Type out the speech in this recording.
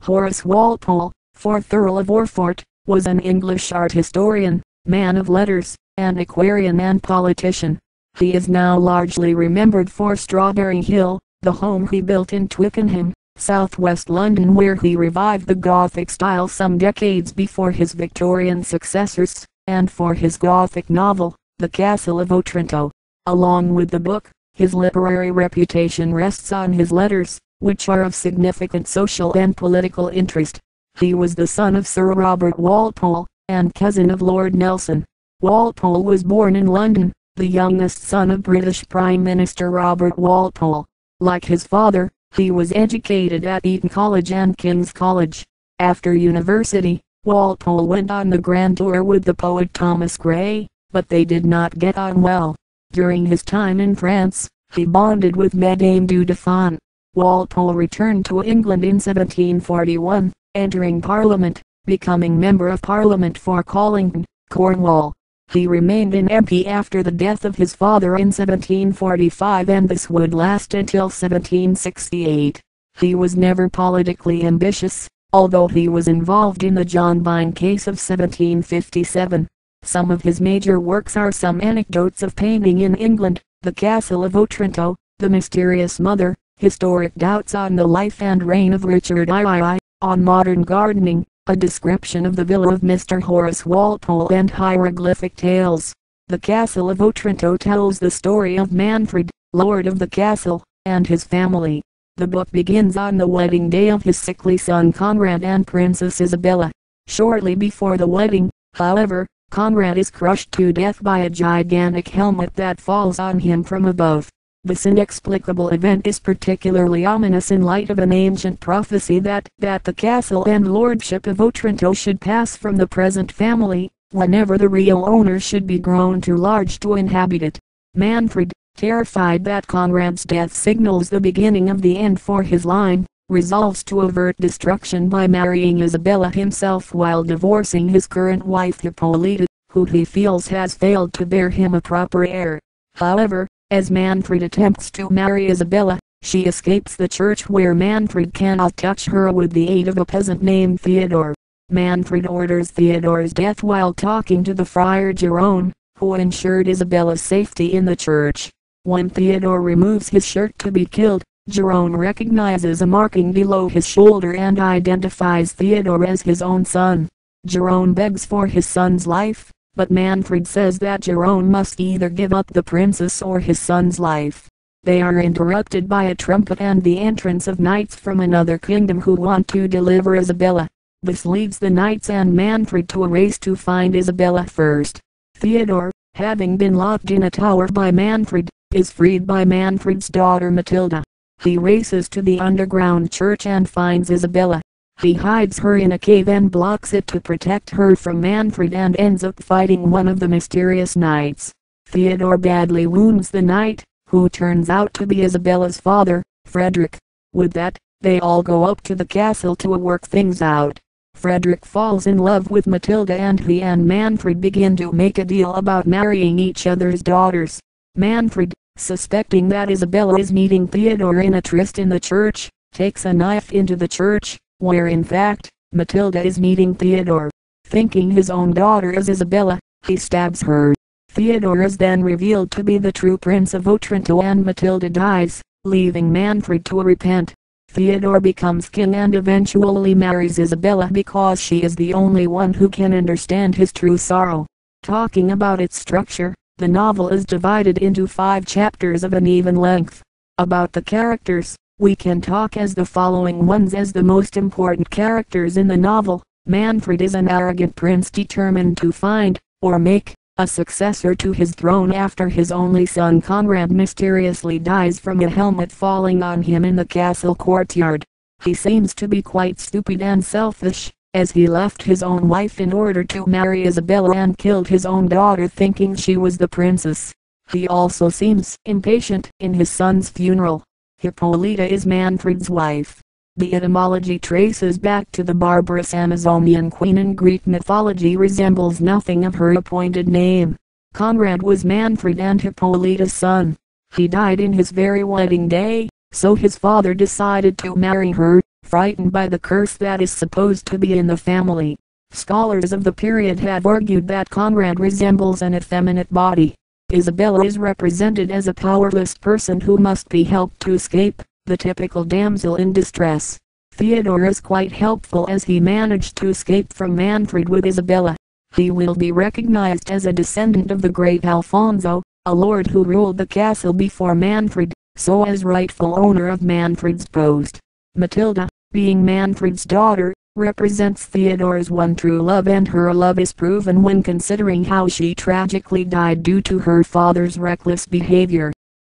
Horace Walpole, 4th Earl of Orford, was an English art historian, man of letters, antiquarian and politician. He is now largely remembered for Strawberry Hill, the home he built in Twickenham, southwest London, where he revived the Gothic style some decades before his Victorian successors, and for his Gothic novel, The Castle of Otranto. Along with the book, his literary reputation rests on his letters, which are of significant social and political interest. He was the son of Sir Robert Walpole, and cousin of Lord Nelson. Walpole was born in London, the youngest son of British Prime Minister Robert Walpole. Like his father, he was educated at Eton College and King's College. After university, Walpole went on the grand tour with the poet Thomas Gray, but they did not get on well. During his time in France, he bonded with Madame du Deffand. Walpole returned to England in 1741, entering Parliament, becoming Member of Parliament for Collington, Cornwall. He remained an MP after the death of his father in 1745, and this would last until 1768. He was never politically ambitious, although he was involved in the John Vine case of 1757. Some of his major works are Some Anecdotes of Painting in England, The Castle of Otranto, The Mysterious Mother, Historic Doubts on the Life and Reign of Richard II, On Modern Gardening, A Description of the Villa of Mr. Horace Walpole, and Hieroglyphic Tales. The Castle of Otranto tells the story of Manfred, Lord of the Castle, and his family. The book begins on the wedding day of his sickly son Conrad and Princess Isabella. Shortly before the wedding, however, Conrad is crushed to death by a gigantic helmet that falls on him from above. This inexplicable event is particularly ominous in light of an ancient prophecy that the castle and lordship of Otranto should pass from the present family, whenever the real owner should be grown too large to inhabit it. Manfred, terrified that Conrad's death signals the beginning of the end for his line, resolves to avert destruction by marrying Isabella himself while divorcing his current wife Hippolyta, who he feels has failed to bear him a proper heir. However, as Manfred attempts to marry Isabella, she escapes the church where Manfred cannot touch her with the aid of a peasant named Theodore. Manfred orders Theodore's death while talking to the friar Jerome, who ensured Isabella's safety in the church. When Theodore removes his shirt to be killed, Jerome recognizes a marking below his shoulder and identifies Theodore as his own son. Jerome begs for his son's life, but Manfred says that Jerome must either give up the princess or his son's life. They are interrupted by a trumpet and the entrance of knights from another kingdom who want to deliver Isabella. This leads the knights and Manfred to a race to find Isabella first. Theodore, having been locked in a tower by Manfred, is freed by Manfred's daughter Matilda. He races to the underground church and finds Isabella. He hides her in a cave and blocks it to protect her from Manfred and ends up fighting one of the mysterious knights. Theodore badly wounds the knight, who turns out to be Isabella's father, Frederick. With that, they all go up to the castle to work things out. Frederick falls in love with Matilda and he and Manfred begin to make a deal about marrying each other's daughters. Manfred, suspecting that Isabella is meeting Theodore in a tryst in the church, takes a knife into the church, where in fact, Matilda is meeting Theodore. Thinking his own daughter is Isabella, he stabs her. Theodore is then revealed to be the true Prince of Otranto and Matilda dies, leaving Manfred to repent. Theodore becomes king and eventually marries Isabella because she is the only one who can understand his true sorrow. Talking about its structure, the novel is divided into 5 chapters of an even length. About the characters, we can talk as the following ones as the most important characters in the novel. Manfred is an arrogant prince determined to find, or make, a successor to his throne after his only son Conrad mysteriously dies from a helmet falling on him in the castle courtyard. He seems to be quite stupid and selfish, as he left his own wife in order to marry Isabella and killed his own daughter thinking she was the princess. He also seems impatient in his son's funeral. Hippolyta is Manfred's wife. The etymology traces back to the barbarous Amazonian queen in Greek mythology resembles nothing of her appointed name. Conrad was Manfred and Hippolyta's son. He died in his very wedding day, so his father decided to marry her, frightened by the curse that is supposed to be in the family. Scholars of the period have argued that Conrad resembles an effeminate body. Isabella is represented as a powerless person who must be helped to escape, the typical damsel in distress. Theodore is quite helpful as he managed to escape from Manfred with Isabella. He will be recognized as a descendant of the great Alfonso, a lord who ruled the castle before Manfred, so as rightful owner of Manfred's post. Matilda, being Manfred's daughter, represents Theodore's one true love, and her love is proven when considering how she tragically died due to her father's reckless behavior.